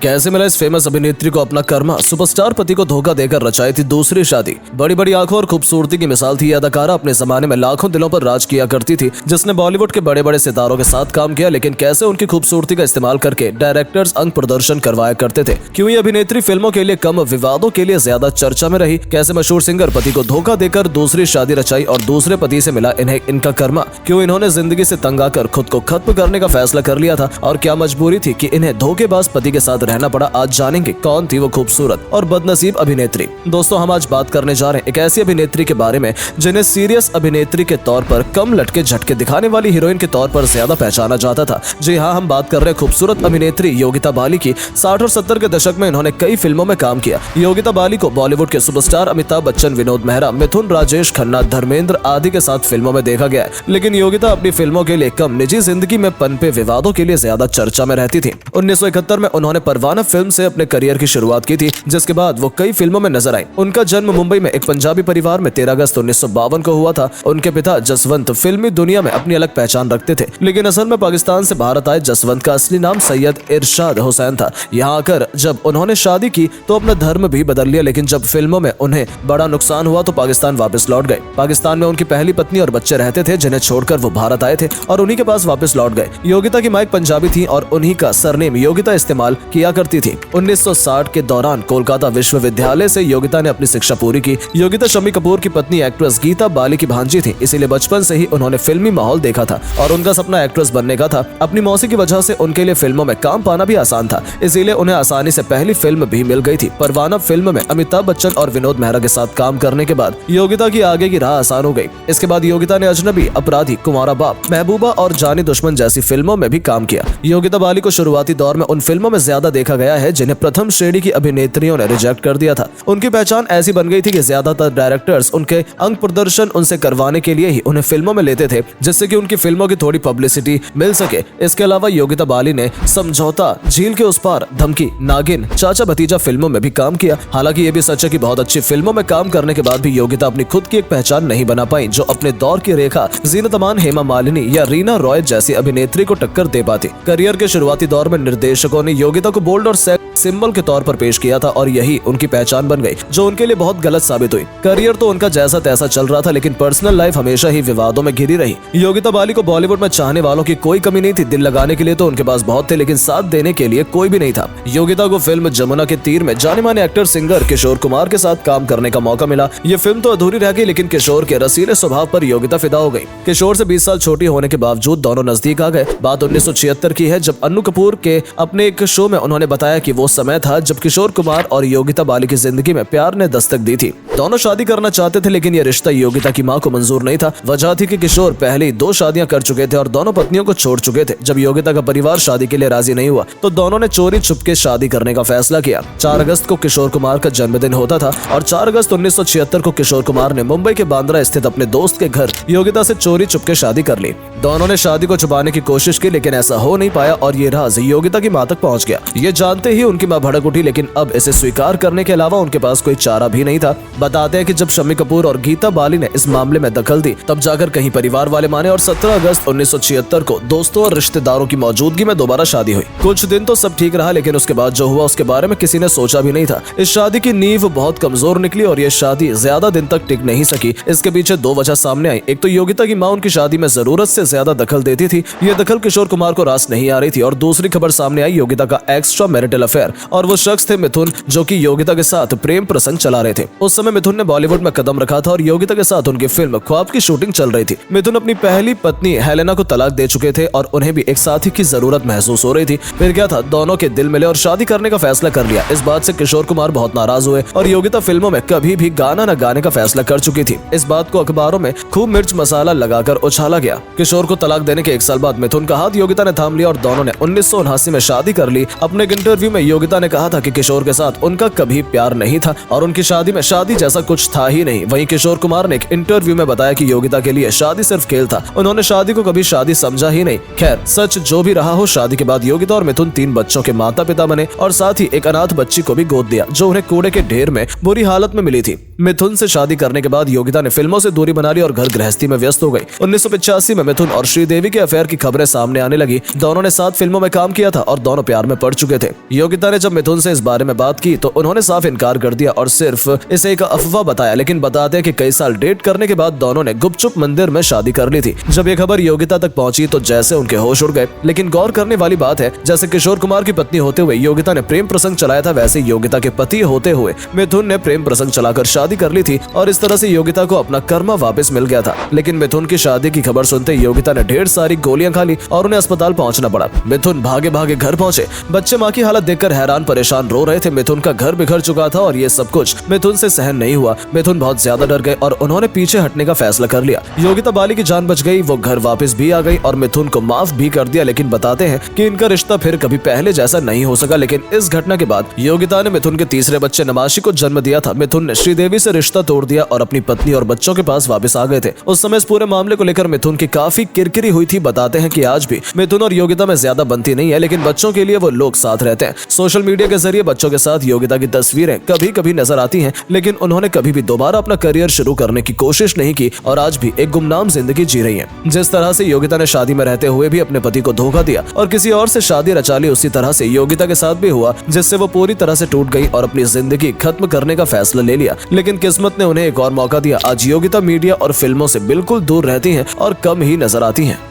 कैसे मिला इस फेमस अभिनेत्री को अपना कर्मा। सुपरस्टार पति को धोखा देकर रचाई थी दूसरी शादी। बड़ी बड़ी आंखों और खूबसूरती की मिसाल थी। अदाकारा अपने जमाने में लाखों दिलों पर राज किया करती थी, जिसने बॉलीवुड के बड़े बड़े सितारों के साथ काम किया। लेकिन कैसे उनकी खूबसूरती का इस्तेमाल करके डायरेक्टर्स अंग प्रदर्शन करवाया करते थे। क्यों ये अभिनेत्री फिल्मों के लिए कम, विवादों के लिए ज्यादा चर्चा में रही। कैसे मशहूर सिंगर पति को धोखा देकर दूसरी शादी रचाई और दूसरे पति से मिला इन्हें इनका कर्मा। क्यों इन्होंने जिंदगी से तंग आकर खुद को खत्म करने का फैसला कर लिया था और क्या मजबूरी थी कि इन्हें धोखेबाज पति के साथ रहना पड़ा। आज जानेंगे कौन थी वो खूबसूरत और बदनसीब अभिनेत्री। दोस्तों, हम आज बात करने जा रहे हैं एक ऐसी अभिनेत्री के बारे में जिन्हें सीरियस अभिनेत्री के तौर पर कम लटके झटके दिखाने वाली हीरोइन के तौर पर ज्यादा पहचाना जाता था। जी हाँ, हम बात कर रहे हैं खूबसूरत अभिनेत्री योगिता बाली की। 60 और 70 के दशक में इन्होंने कई फिल्मों में काम किया। योगिता बाली को बॉलीवुड के सुपरस्टार अमिताभ बच्चन, विनोद मेहरा, मिथुन, राजेश खन्ना, धर्मेंद्र आदि के साथ फिल्मों में देखा गया है। लेकिन योगिता अपनी फिल्मों के लिए कम, निजी जिंदगी में पनपे विवादों के लिए ज्यादा चर्चा में रहती थी। 1971 में उन्होंने परवाना फिल्म से अपने करियर की शुरुआत की थी, जिसके बाद वो कई फिल्मों में नजर आई। उनका जन्म मुंबई में एक पंजाबी परिवार में 13 अगस्त 1952 को हुआ था। उनके पिता जसवंत फिल्मी दुनिया में अपनी अलग पहचान रखते थे, लेकिन असल में पाकिस्तान से भारत आए जसवंत का असली नाम सैयद इरशाद हुसैन था। यहाँ आकर जब उन्होंने शादी की तो अपना धर्म भी बदल लिया। लेकिन जब फिल्मों में उन्हें बड़ा नुकसान हुआ तो पाकिस्तान वापस लौट गए। पाकिस्तान में उनकी पहली पत्नी और बच्चे रहते थे, जिन्हें छोड़कर वो भारत आए थे और उन्हीं के पास वापस लौट गए। योगिता की माँ एक पंजाबी थी और उन्हीं का सरनेम योगिता इस्तेमाल किया करती थी। 1960 के दौरान कोलकाता विश्वविद्यालय से योगिता ने अपनी शिक्षा पूरी की। योगिता शम्मी कपूर की पत्नी एक्ट्रेस गीता बाली की भांजी थी, इसीलिए बचपन से ही उन्होंने फिल्मी माहौल देखा था और उनका सपना एक्ट्रेस बनने का था। अपनी मौसी की वजह से उनके लिए फिल्मों में काम पाना भी आसान था, इसीलिए उन्हें आसानी से पहली फिल्म भी मिल गई थी। परवाना फिल्म में अमिताभ बच्चन और विनोद मेहरा के साथ काम करने के बाद योगिता की आगे की राह आसान हो गई। इसके बाद योगिता ने अजनबी, अपराधी, कुंवारा बाप, महबूबा और जानी दुश्मन जैसी फिल्मों में भी काम किया। योगिता बाली को शुरुआती दौर में उन फिल्मों में ज्यादा देखा गया है जिन्हें प्रथम श्रेणी की अभिनेत्रियों ने रिजेक्ट कर दिया था। उनकी पहचान ऐसी बन गई थी कि ज्यादातर डायरेक्टर्स उनके अंग प्रदर्शन उनसे करवाने के लिए ही उन्हें फिल्मों में लेते थे, जिससे कि उनकी फिल्मों की थोड़ी पब्लिसिटी मिल सके। इसके अलावा योगिता बाली ने समझौता, झील के उस पार, धमकी, नागिन, चाचा भतीजा फिल्मों में भी काम किया। हालांकि ये भी सच है कि बहुत अच्छी फिल्मों में काम करने के बाद भी योगिता अपनी खुद की एक पहचान नहीं बना पाई, जो अपने दौर की रेखा जीनत अमान, हेमा मालिनी या रीना रॉय जैसी अभिनेत्री को टक्कर दे पाती। करियर के शुरुआती दौर में निर्देशकों ने योगिता को बोल्ड और सिंबल के तौर पर पेश किया था और यही उनकी पहचान बन गई, जो उनके लिए बहुत गलत साबित हुई। करियर तो उनका जैसा तैसा चल रहा था, लेकिन पर्सनल लाइफ हमेशा ही विवादों में घिरी रही। योगिता बाली को बॉलीवुड में चाहने वालों की कोई कमी नहीं थी। दिल लगाने के लिए तो उनके पास बहुत थे, लेकिन साथ देने के लिए कोई भी नहीं था। योगिता को फिल्म जमुना के तीर में जाने माने एक्टर सिंगर किशोर कुमार के साथ काम करने का मौका मिला। ये फिल्म तो अधूरी रह गई, लेकिन किशोर के रसीले स्वभाव पर योगिता फिदा हो गई। किशोर से 20 साल छोटी होने के बावजूद दोनों नजदीक आ गए। बात 1976 की है, जब अन्नू कपूर के अपने एक शो में उन्होंने बताया कि वो समय था जब किशोर कुमार और योगिता बाली की जिंदगी में प्यार ने दस्तक दी थी। दोनों शादी करना चाहते थे, लेकिन यह रिश्ता योगिता की मां को मंजूर नहीं था। वजह थी कि किशोर पहले ही 2 शादियां कर चुके थे और दोनों पत्नियों को छोड़ चुके थे। जब योगिता का परिवार शादी के लिए राजी नहीं हुआ तो दोनों ने चोरी छुपके शादी करने का फैसला किया। 4 अगस्त को किशोर कुमार का जन्मदिन होता था और 4 अगस्त 1976 को किशोर कुमार ने मुंबई के बांद्रा स्थित अपने दोस्त के घर योगिता से चोरी छुपके शादी कर ली। दोनों ने शादी को छुपाने की कोशिश की, लेकिन ऐसा हो नहीं पाया और ये राज योगिता की मां तक पहुंच गया। ये जानते ही उनकी मां भड़क उठी, लेकिन अब इसे स्वीकार करने के अलावा उनके पास कोई चारा भी नहीं था। बताते हैं कि जब शम्मी कपूर और गीता बाली ने इस मामले में दखल दी, तब जाकर कहीं परिवार वाले माने और 17 अगस्त 1976 को दोस्तों और रिश्तेदारों की मौजूदगी में दोबारा शादी हुई। कुछ दिन तो सब ठीक रहा, लेकिन उसके बाद जो हुआ उसके बारे में किसी ने सोचा भी नहीं था। इस शादी की नींव बहुत कमजोर निकली और ये शादी ज्यादा दिन तक टिक नहीं सकी। इसके पीछे 2 वजह सामने आई। एक तो योगिता की मां उनकी शादी में जरूरत से ज्यादा दखल देती थी, ये दखल किशोर कुमार को रास नहीं आ रही थी। और दूसरी खबर सामने आई योगिता का एक्स्ट्रा मैरिटल अफेयर, और वो शख्स थे मिथुन, जो कि योगिता के साथ प्रेम प्रसंग चला रहे थे। उस समय मिथुन ने बॉलीवुड में कदम रखा था और योगिता के साथ उनकी फिल्म ख्वाब की शूटिंग चल रही थी। मिथुन अपनी पहली पत्नी हेलेना को तलाक दे चुके थे और उन्हें भी एक साथी की जरूरत महसूस हो रही थी। फिर क्या था, दोनों के दिल मिले और शादी करने का फैसला कर लिया। इस बात से किशोर कुमार बहुत नाराज हुए और योगिता फिल्मों में कभी भी गाना न गाने का फैसला कर चुकी थी। इस बात को अखबारों में खूब मिर्च मसाला लगाकर उछाला गया। किशोर को तलाक देने के 1 साल बाद मिथुन का हाथ योगिता ने थाम लिया और दोनों ने 1979 में शादी कर ली। अपने एक इंटरव्यू में योगिता ने कहा था कि किशोर के साथ उनका कभी प्यार नहीं था और उनकी शादी में शादी जैसा कुछ था ही नहीं। वहीं किशोर कुमार ने एक इंटरव्यू में बताया कि योगिता के लिए शादी सिर्फ खेल था, उन्होंने शादी को कभी शादी समझा ही नहीं। खैर, सच जो भी रहा हो, शादी के बाद योगिता और मिथुन 3 बच्चों के माता पिता बने और साथ ही एक अनाथ बच्ची को भी गोद दिया जो उन्हें कूड़े के ढेर में बुरी हालत में मिली थी। मिथुन से शादी करने के बाद योगिता ने फिल्मों से दूरी बना ली और घर गृहस्थी में व्यस्त हो गई। 1985 में मिथुन और श्रीदेवी के अफेयर की खबरें सामने आने लगी। दोनों ने 7 फिल्मों में काम किया था और दोनों प्यार में पड़ चुके थे। योगिता ने जब मिथुन से इस बारे में बात की तो उन्होंने साफ इनकार कर दिया और सिर्फ इसे एक अफवाह बताया। लेकिन बताते हैं कि कई साल डेट करने के बाद दोनों ने गुपचुप मंदिर में शादी कर ली थी। जब ये खबर योगिता तक पहुंची तो जैसे उनके होश उड़ गए। लेकिन गौर करने वाली बात है, जैसे किशोर कुमार की पत्नी होते हुए योगिता ने प्रेम प्रसंग चलाया था, वैसे योगिता के पति होते हुए मिथुन ने प्रेम प्रसंग चलाकर शादी कर ली थी और इस तरह से योगिता को अपना कर्मा वापस मिल गया था। लेकिन मिथुन की शादी की खबर सुनते योगिता ने ढेर सारी गोलियां खा ली और उन्हें अस्पताल पहुंचना पड़ा। मिथुन भागे भागे घर पहुंचे। बच्चे मां की हालत देखकर हैरान परेशान रो रहे थे। मिथुन का घर बिखर चुका था और ये सब कुछ मिथुन से सहन नहीं हुआ। मिथुन बहुत ज्यादा डर गए और उन्होंने पीछे हटने का फैसला कर लिया। योगिता बाली की जान बच गई, वो घर वापस भी आ गई और मिथुन को माफ भी कर दिया। लेकिन बताते हैं कि इनका रिश्ता फिर कभी पहले जैसा नहीं हो सका। लेकिन इस घटना के बाद योगिता ने मिथुन के तीसरे बच्चे नमाशी को जन्म दिया था। मिथुन ने श्रीदेवी से रिश्ता तोड़ दिया और अपनी पत्नी और बच्चों के पास वापस आ गए थे। उस समय इस पूरे मामले को लेकर मिथुन की काफी किरकिरी हुई थी। बताते हैं कि आज भी मिथुन और योगिता में ज्यादा बनती नहीं है, लेकिन बच्चों के लिए वो लोग साथ रहते हैं। सोशल मीडिया के जरिए बच्चों के साथ योगिता की तस्वीरें कभी कभी नजर आती हैं, लेकिन उन्होंने कभी भी दोबारा अपना करियर शुरू करने की कोशिश नहीं की और आज भी एक गुमनाम जिंदगी जी रही है। जिस तरह से योगिता ने शादी में रहते हुए भी अपने पति को धोखा दिया और किसी और से शादी रचा ली, उसी तरह से योगिता के साथ भी हुआ, जिससे वो पूरी तरह से टूट गई और अपनी जिंदगी खत्म करने का फैसला ले लिया। लेकिन किस्मत ने उन्हें एक और मौका दिया। आज योगिता मीडिया और फिल्मों से बिल्कुल दूर रहती हैं और कम ही नजर आती हैं।